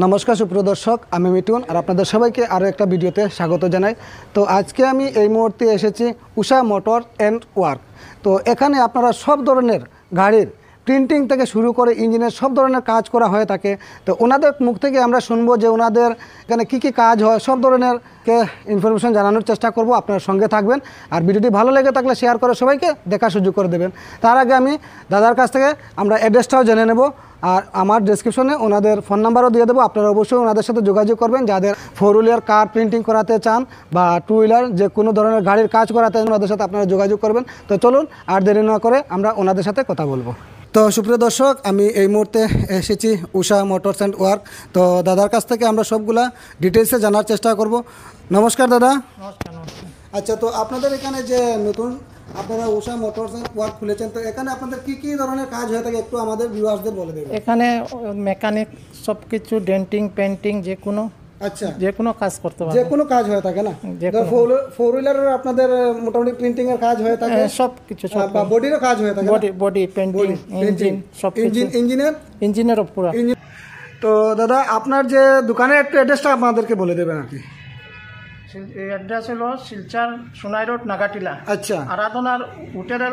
নমস্কার সুপ্রিয় দর্শক, আমি মিঠুন আর আপনাদের সবাইকে আরও একটা ভিডিওতে স্বাগত জানাই। তো আজকে আমি এই মুহূর্তে এসেছি উষা মোটর অ্যান্ড ওয়ার্ক। তো এখানে আপনারা সব ধরনের গাড়ির প্রিন্টিং থেকে শুরু করে ইঞ্জিনের সব ধরনের কাজ করা হয়ে থাকে। তো ওনাদের মুখ থেকে আমরা শুনবো যে ওনাদের এখানে কী কী কাজ হয়, সব ধরনের ইনফরমেশন জানানোর চেষ্টা করব। আপনার সঙ্গে থাকবেন আর ভিডিওটি ভালো লেগে থাকলে শেয়ার করে সবাইকে দেখার সুযোগ করে দেবেন। তার আগে আমি দাদার কাছ থেকে আমরা অ্যাড্রেসটাও জেনে নেব আর আমার ডেসক্রিপশনে ওনাদের ফোন নাম্বারও দিয়ে দেবো। আপনারা অবশ্যই ওনাদের সাথে যোগাযোগ করবেন যাদের 4 হুইলার কার প্রিন্টিং করাতে চান বা 2 হুইলার যে কোনো ধরনের গাড়ির কাজ করাতে চান, ওনাদের সাথে আপনারা যোগাযোগ করবেন। তো চলুন আর দেরি না করে আমরা ওনাদের সাথে কথা বলবো। তো সুপ্রিয় দর্শক, আমি এই মুহূর্তে এসেছি উষা মোটরস অ্যান্ড ওয়ার্ক। তো দাদার কাছ থেকে আমরা সবগুলা ডিটেলসে জানার চেষ্টা করব। নমস্কার দাদা। নমস্কার। আচ্ছা, তো আপনাদের এখানে যে নতুন আপনারা উষা মোটরস অ্যান্ড ওয়ার্ক খুলেছেন, তো এখানে আপনাদের কি কি ধরনের কাজ হয়ে থাকে একটু আমাদের ভিউয়ার্সদের বলে দেবেন। এখানে মেকানিক সব কিছু ডেন্টিং পেন্টিং যে কোনো কাজ করতে পারবে, যে কোনো কাজ হয়ে থাকে না। 4 হুইলারের আপনাদের মোটামুটি প্রিন্টিং এর কাজ হয়ে থাকে, সব কিছু বা বডিরও কাজ হয়ে থাকে, বডি পেন্টিং ইঞ্জিন সব ইঞ্জিনের পুরো। তো দাদা আপনার যে দোকানের একটু অ্যাড্রেসটা আপনাদেরকে বলে দেবেন আর কি। অ্যাড্রেস হলো শিলচর সোনাই রোড নাগাটিলা। আচ্ছা, আরাধনার হোটেলের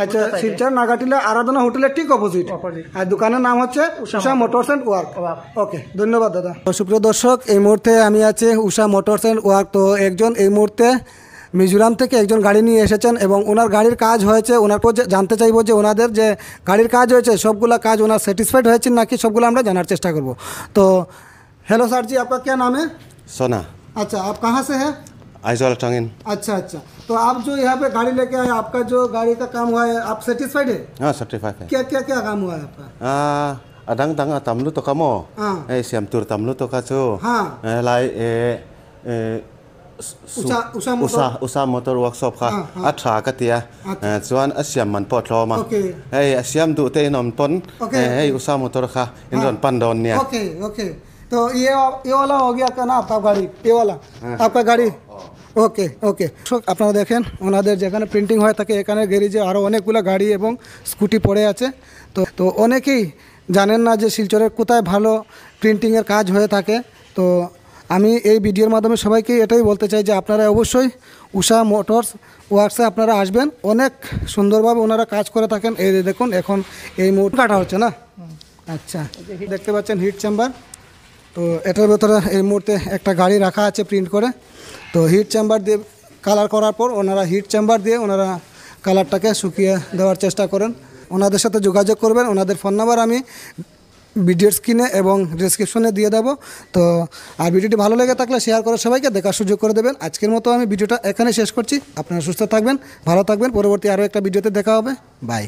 আচ্ছা, শিলচর নাগাটিলা আরাধনা হোটেলের ঠিক অপোজিট। আর দোকানের নাম হচ্ছে উষা মোটরস অ্যান্ড ওয়ার্ক। ওকে, ধন্যবাদ দাদা। সুপ্রিয় দর্শক, এই মুহূর্তে আমি আছি উষা মোটরস অ্যান্ড ওয়ার্ক। তো একজন এই মুহূর্তে মিজোরাম থেকে একজন গাড়ি নিয়ে এসেছেন এবং ওনার গাড়ির কাজ হয়েছে। ওনার জানতে চাইবো যে ওনাদের যে গাড়ির কাজ হয়েছে সবগুলা কাজ ওনার স্যাটিসফাইড হয়েছে নাকি, সবগুলো আমরা জানার চেষ্টা করব। तो हेलो सर जी, आपका क्या नाम है? सोना। अच्छा, आप कहाँ से हैं? आइजोल टंगिन। अच्छा अच्छा, तो आप जो यहाँ पे गाड़ी लेके आए, आपका जो गाड़ी का काम हुआ है, आप सेटिस्फाइड है? हाँ, सर्टिफाइड है। क्या क्या क्या काम हुआ है आपका? अदंग दंग तमलु तो कमो। हाँ। श्याम तुर तमलु तो काचो। हाँ। लाई उषा मोटर वर्कशॉप का अठरा कतिया जुआन अश्याम मन पोटलो मा अश्याम दुते नम पन उषा मोटर का इंद्रन पंडोन निया। ओके ओके, तो ये वाला हो गया का ना आपका गाड़ी, ये वाला आपका गाड़ी। ওকে ওকে, আপনারা দেখেন ওনাদের যেখানে প্রিন্টিং হয়ে থাকে এখানে গ্যারেজে আরও অনেকগুলো গাড়ি এবং স্কুটি পড়ে আছে। তো অনেকেই জানেন না যে শিলচরের কোথায় ভালো প্রিন্টিংয়ের কাজ হয়ে থাকে। তো আমি এই ভিডিওর মাধ্যমে সবাইকে এটাই বলতে চাই যে আপনারা অবশ্যই উষা মোটরস ওয়ার্কসে আপনারা আসবেন। অনেক সুন্দরভাবে ওনারা কাজ করে থাকেন। এই দেখুন এখন এই মুহূর্তে কাটা হচ্ছে না। আচ্ছা, দেখতে পাচ্ছেন হিট চেম্বার। তো এটার ভেতরে এই মুহূর্তে একটা গাড়ি রাখা আছে প্রিন্ট করে। তো হিট চেম্বার দিয়ে কালার করার পর ওনারা হিট চেম্বার দিয়ে ওনারা কালারটাকে শুকিয়ে দেওয়ার চেষ্টা করেন। ওনাদের সাথে যোগাযোগ করবেন। ওনাদের ফোন নাম্বার আমি ভিডিওর স্ক্রিনে এবং ডেসক্রিপশনে দিয়ে দেবো। তো আর ভিডিওটি ভালো লেগে থাকলে শেয়ার করে সবাইকে দেখার সুযোগ করে দেবেন। আজকের মতো আমি ভিডিওটা এখানে শেষ করছি। আপনারা সুস্থ থাকবেন, ভালো থাকবেন। পরবর্তী আরও একটা ভিডিওতে দেখা হবে। বাই।